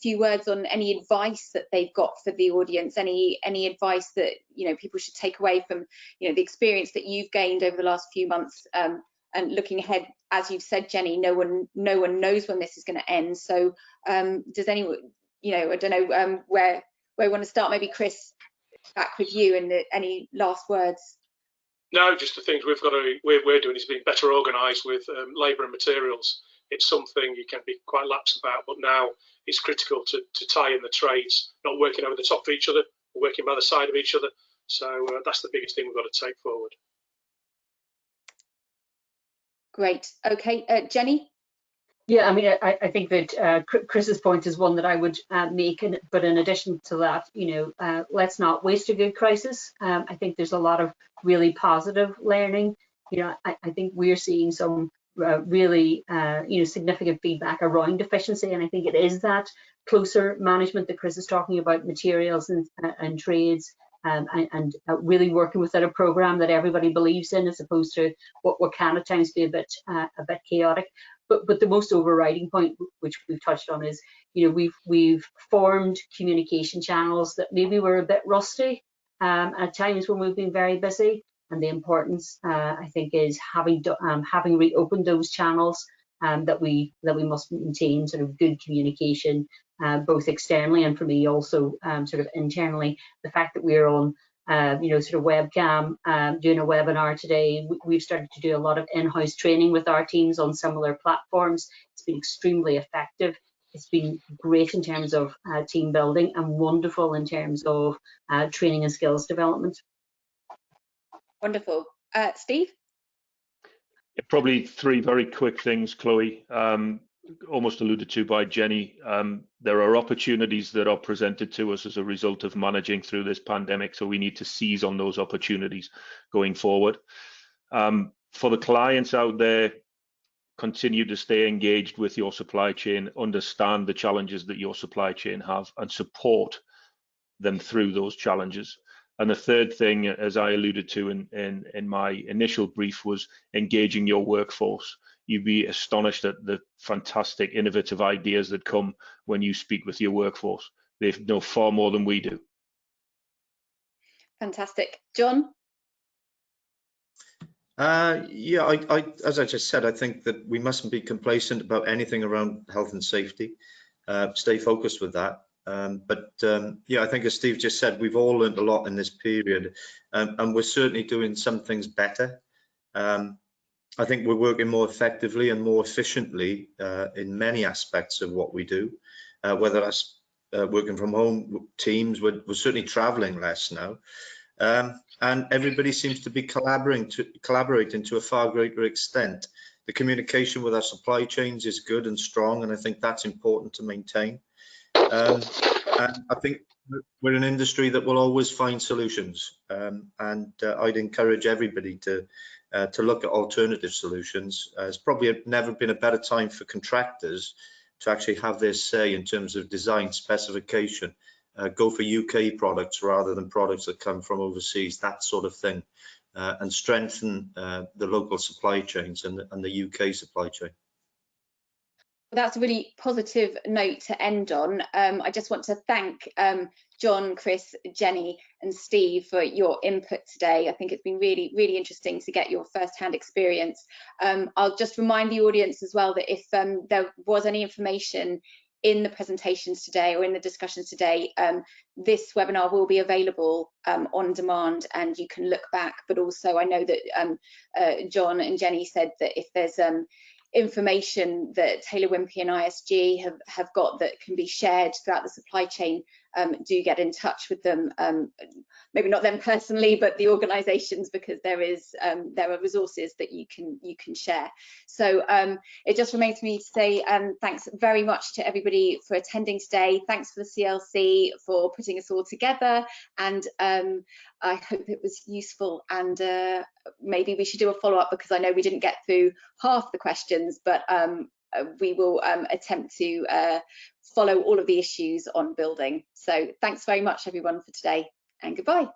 few words on any advice that they've got for the audience, any advice that, you know, people should take away from, you know, the experience that you've gained over the last few months, and looking ahead, as you've said, Jenny, no one knows when this is going to end. So does anyone, you know, I don't know where we want to start. Maybe Chris, back with you, and any last words? No, just the things we're doing is being better organised with labour and materials. It's something you can be quite lax about, but now it's critical to tie in the trades, not working over the top of each other, working by the side of each other. So that's the biggest thing we've got to take forward. Great. Okay, Jenny? Yeah, I mean, I think that Chris's point is one that I would make, but in addition to that, let's not waste a good crisis. I think there's a lot of really positive learning. I think we're seeing some really, significant feedback around efficiency, and I think it is that closer management that Chris is talking about, materials and trades, and really working within a program that everybody believes in, as opposed to what can at times be a bit chaotic. But the most overriding point, which we've touched on, is we've formed communication channels that maybe were a bit rusty at times when we've been very busy, and the importance I think is having reopened those channels, that we must maintain sort of good communication, both externally and for me also sort of internally. The fact that we're on sort of webcam, doing a webinar today. We've started to do a lot of in-house training with our teams on similar platforms. It's been extremely effective. It's been great in terms of team building, and wonderful in terms of training and skills development. Wonderful. Steve? Probably three very quick things, Chloe. Almost alluded to by Jenny. There are opportunities that are presented to us as a result of managing through this pandemic, so we need to seize on those opportunities going forward. For the clients out there, continue to stay engaged with your supply chain, understand the challenges that your supply chain have, and support them through those challenges. And the third thing, as I alluded to in my initial brief, was engaging your workforce. You'd be astonished at the fantastic, innovative ideas that come when you speak with your workforce. They know far more than we do. Fantastic. John? Yeah, as I just said, I think that we mustn't be complacent about anything around health and safety. Stay focused with that. Yeah, I think as Steve just said, we've all learned a lot in this period, and we're certainly doing some things better. I think we're working more effectively and more efficiently in many aspects of what we do, whether that's working from home, teams, we're certainly traveling less now. And everybody seems to be collaborating to a far greater extent. The communication with our supply chains is good and strong, and I think that's important to maintain. And I think we're an industry that will always find solutions, and I'd encourage everybody to look at alternative solutions. It's probably never been a better time for contractors to actually have their say in terms of design specification. Go for UK products rather than products that come from overseas, that sort of thing, and strengthen the local supply chains and the UK supply chain. Well, that's a really positive note to end on. I just want to thank John, Chris, Jenny and Steve for your input today. I think it's been really, really interesting to get your first-hand experience. I'll just remind the audience as well that if there was any information in the presentations today or in the discussions today, this webinar will be available on demand, and you can look back. But also I know that John and Jenny said that if there's information that Taylor Wimpey and ISG have got that can be shared throughout the supply chain, do get in touch with them, maybe not them personally, but the organizations, because there are resources that you can share. So it just remains for me to say thanks very much to everybody for attending today. Thanks for the CLC for putting us all together, and I hope it was useful, and maybe we should do a follow-up, because I know we didn't get through half the questions, but we will attempt to follow all of the issues on building. So thanks very much everyone for today, and goodbye.